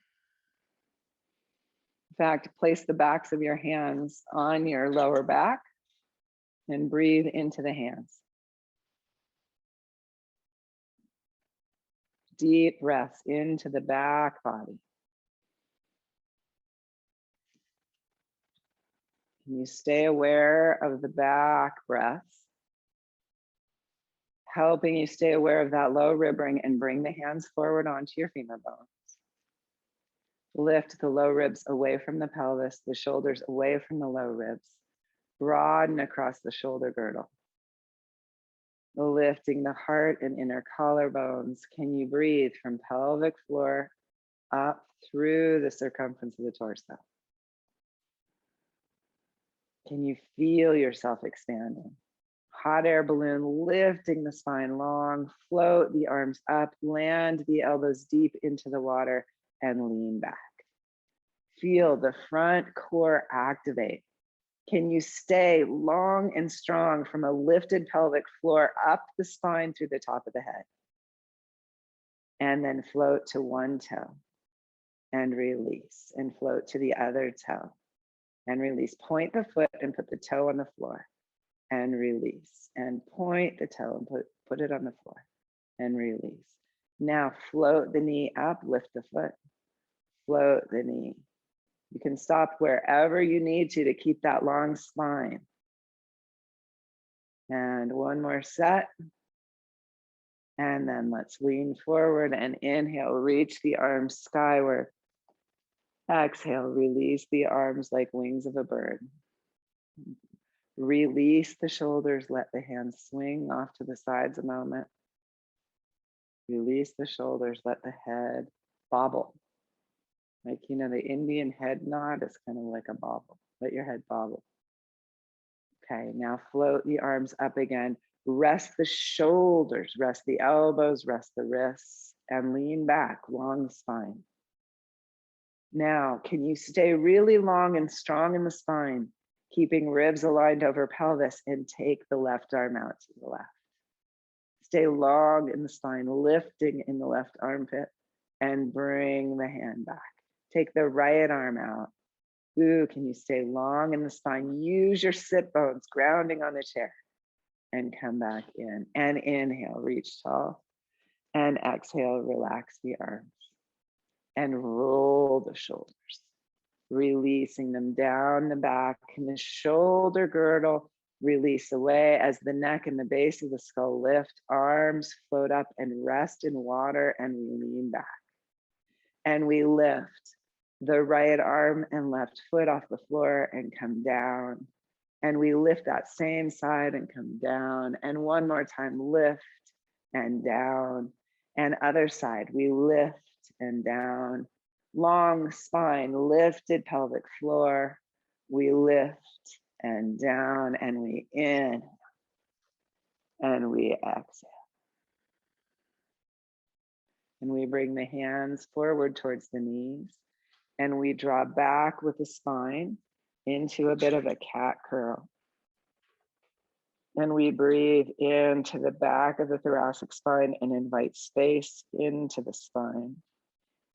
fact, place the backs of your hands on your lower back and breathe into the hands. Deep breaths into the back body. Can you stay aware of the back breaths, helping you stay aware of that low rib ring and bring the hands forward onto your femur bones. Lift the low ribs away from the pelvis, the shoulders away from the low ribs. Broaden across the shoulder girdle. Lifting the heart and inner collarbones. Can you breathe from pelvic floor up through the circumference of the torso? Can you feel yourself expanding? Hot air balloon, lifting the spine long, float the arms up, land the elbows deep into the water and lean back. Feel the front core activate. Can you stay long and strong from a lifted pelvic floor up the spine through the top of the head? And then float to one toe and release, and float to the other toe and release. Point the foot and put the toe on the floor and release, and point the toe and put it on the floor and release. Now float the knee up, lift the foot, float the knee. You can stop wherever you need to keep that long spine. And one more set. And then let's lean forward and inhale, reach the arms skyward. Exhale, release the arms like wings of a bird. Release the shoulders, let the hands swing off to the sides a moment. Release the shoulders, let the head bobble. Like, you know, the Indian head nod is kind of like a bobble. Let your head bobble. Okay, now float the arms up again. Rest the shoulders, rest the elbows, rest the wrists, and lean back, long spine. Now, can you stay really long and strong in the spine, keeping ribs aligned over pelvis, and take the left arm out to the left. Stay long in the spine, lifting in the left armpit, and bring the hand back. Take the right arm out. Ooh, can you stay long in the spine? Use your sit bones, grounding on the chair, and come back in. And inhale, reach tall. And exhale, relax the arms. And roll the shoulders, releasing them down the back and the shoulder girdle. Release away as the neck and the base of the skull lift, arms float up and rest in water, and we lean back. And we lift the right arm and left foot off the floor and come down. And we lift that same side and come down. And one more time, lift and down. And other side, we lift and down. Long spine, lifted pelvic floor. We lift and down, and we in, and we exhale. And we bring the hands forward towards the knees, and we draw back with the spine into a bit of a cat curl. And we breathe into the back of the thoracic spine and invite space into the spine.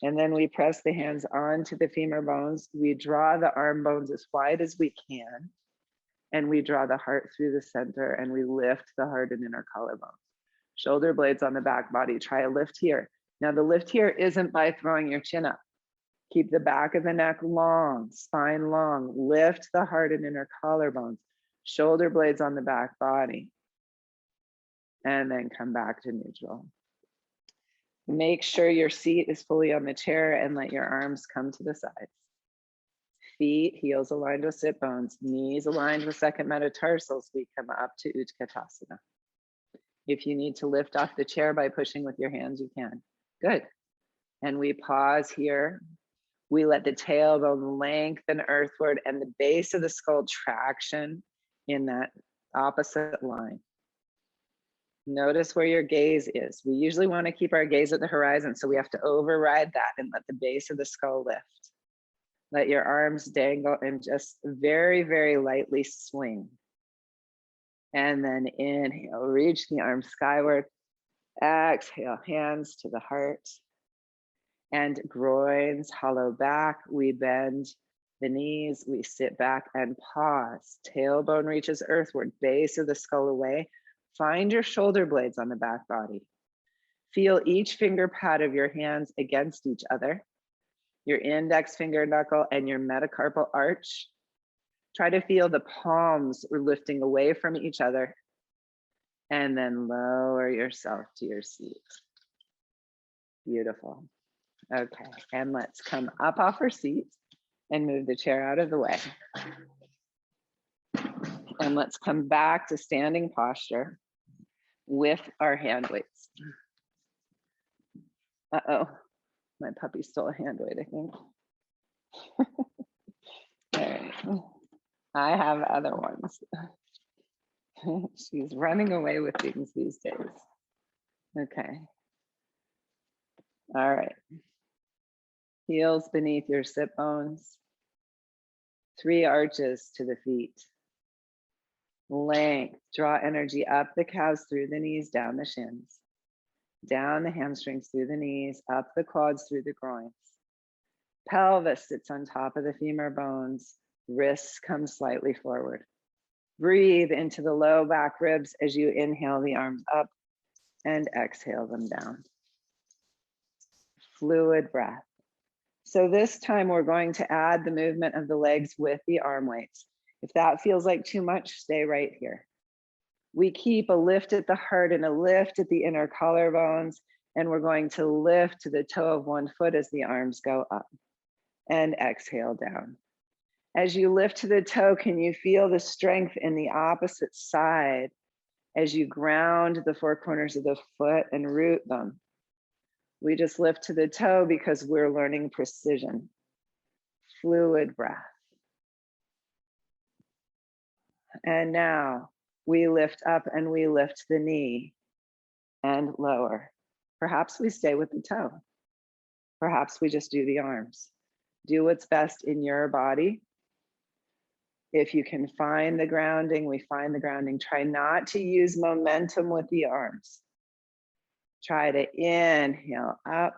And then we press the hands onto the femur bones. We draw the arm bones as wide as we can. And we draw the heart through the center, and we lift the heart and inner collarbone. Shoulder blades on the back body. Try a lift here. Now the lift here isn't by throwing your chin up. Keep the back of the neck long, spine long. Lift the heart and inner collarbones. Shoulder blades on the back body. And then come back to neutral. Make sure your seat is fully on the chair and let your arms come to the sides. Feet, heels aligned with sit bones, knees aligned with second metatarsals. We come up to Utkatasana. If you need to lift off the chair by pushing with your hands, you can. Good. And we pause here. We let the tailbone lengthen earthward and the base of the skull traction in that opposite line. Notice where your gaze is. We usually want to keep our gaze at the horizon, so we have to override that and let the base of the skull lift. Let your arms dangle and just very, very lightly swing. And then inhale, reach the arms skyward. Exhale, hands to the heart. And groins hollow back. We bend the knees, we sit back and pause. Tailbone reaches earthward, base of the skull away. Find your shoulder blades on the back body. Feel each finger pad of your hands against each other. Your index finger knuckle and your metacarpal arch. Try to feel the palms lifting away from each other. And then lower yourself to your seat. Beautiful. Okay, and let's come up off our seat and move the chair out of the way. And let's come back to standing posture with our hand weights. Uh-oh, my puppy stole a hand weight, I think. All right, I have other ones. She's running away with things these days. Okay. All right. Heels beneath your sit bones. 3 arches to the feet. Length, draw energy up the calves through the knees, down the shins. Down the hamstrings through the knees, up the quads through the groins. Pelvis sits on top of the femur bones. Wrists come slightly forward. Breathe into the low back ribs as you inhale the arms up and exhale them down. Fluid breath. So this time we're going to add the movement of the legs with the arm weights. If that feels like too much, stay right here. We keep a lift at the heart and a lift at the inner collarbones, and we're going to lift to the toe of one foot as the arms go up and exhale down. As you lift to the toe, can you feel the strength in the opposite side as you ground the 4 corners of the foot and root them? We just lift to the toe because we're learning precision. Fluid breath. And now we lift up and we lift the knee and lower. Perhaps we stay with the toe. Perhaps we just do the arms. Do what's best in your body. If you can find the grounding, we find the grounding. Try not to use momentum with the arms. Try to inhale up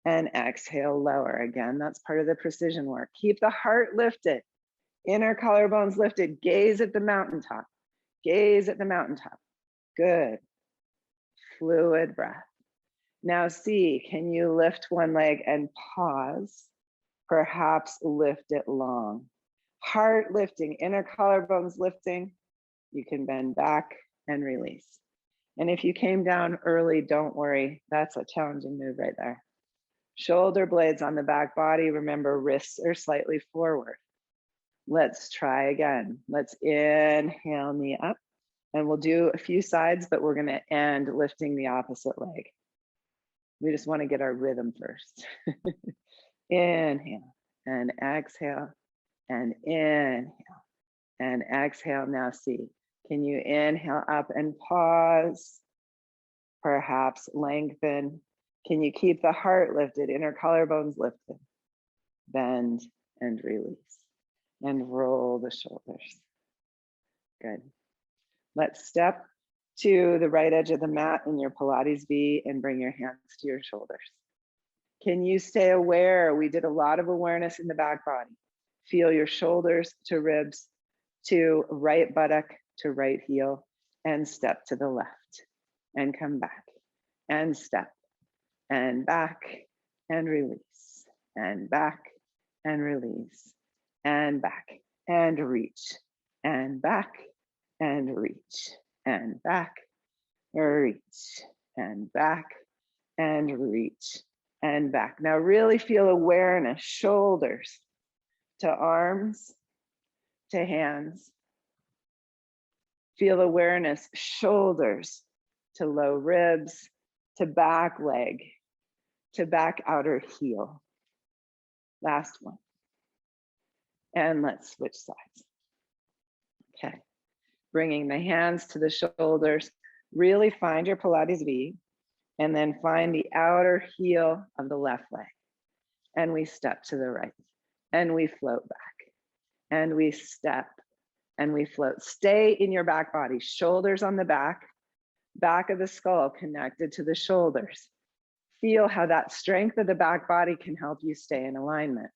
and exhale lower. Again, that's part of the precision work. Keep the heart lifted, inner collarbones lifted. Gaze at the mountaintop. Gaze at the mountaintop. Good. Fluid breath. Now see, can you lift one leg and pause? Perhaps lift it long. Heart lifting, inner collarbones lifting. You can bend back and release. And if you came down early, don't worry. That's a challenging move right there. Shoulder blades on the back body. Remember, wrists are slightly forward. Let's try again. Let's inhale, knee up. And we'll do a few sides, but we're going to end lifting the opposite leg. We just want to get our rhythm first. Inhale and exhale and inhale and exhale. Now see, can you inhale up and pause? Perhaps lengthen. Can you keep the heart lifted, inner collarbones lifted? Bend and release and roll the shoulders. Good. Let's step to the right edge of the mat in your Pilates V and bring your hands to your shoulders. Can you stay aware? We did a lot of awareness in the back body. Feel your shoulders to ribs, to right buttock, to right heel, and step to the left and come back and step and back and release and back and release and back and reach and back and reach and back, reach and back and reach and back. Now really feel awareness, shoulders to arms, to hands. Feel awareness, shoulders to low ribs, to back leg, to back outer heel. Last one. And let's switch sides. Okay. Bringing the hands to the shoulders. Really find your Pilates V and then find the outer heel of the left leg. And we step to the right and we float back and we step and we float. Stay in your back body, shoulders on the back of the skull connected to the shoulders. Feel how that strength of the back body can help you stay in alignment.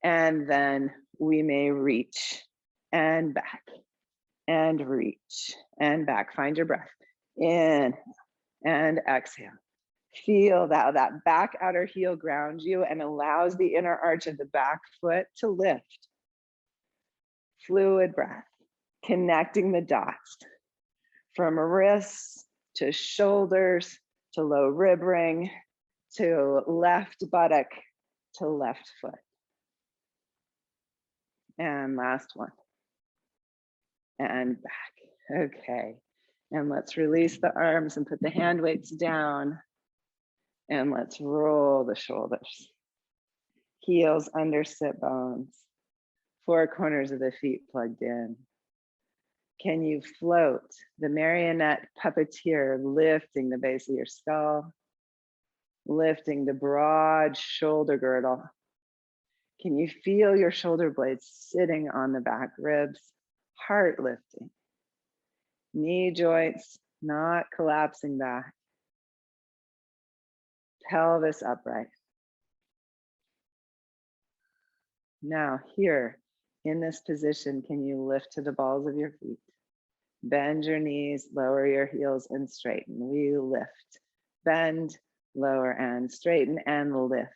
And then we may reach and back and reach and back. Find your breath. In and exhale. Feel that back outer heel grounds you and allows the inner arch of the back foot to lift. Fluid breath, connecting the dots from wrists to shoulders to low rib ring to left buttock to left foot. And last one. And back. Okay. And let's release the arms and put the hand weights down. And let's roll the shoulders. Heels under sit bones. Four corners of the feet plugged in. Can you float the marionette puppeteer, lifting the base of your skull, lifting the broad shoulder girdle? Can you feel your shoulder blades sitting on the back ribs, heart lifting? Knee joints not collapsing back. Pelvis upright. Now here in this position, can you lift to the balls of your feet? Bend your knees, lower your heels and straighten. We lift, bend, lower and straighten and lift.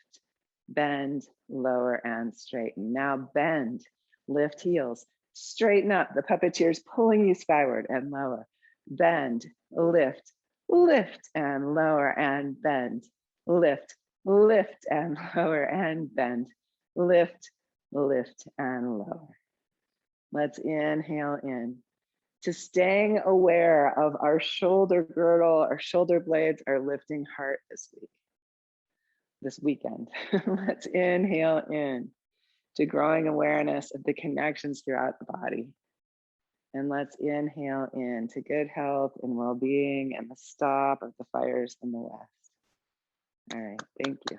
Bend, lower and straighten. Now bend, lift heels, straighten up. The puppeteer's pulling you skyward and lower. Bend, lift, lift and lower and bend. Lift, lift and lower and bend. Lift, lift and lower. Let's inhale in to staying aware of our shoulder girdle, our shoulder blades, our lifting heart this weekend. Let's inhale in to growing awareness of the connections throughout the body. And let's inhale in to good health and well-being and the stop of the fires in the west. All right, thank you.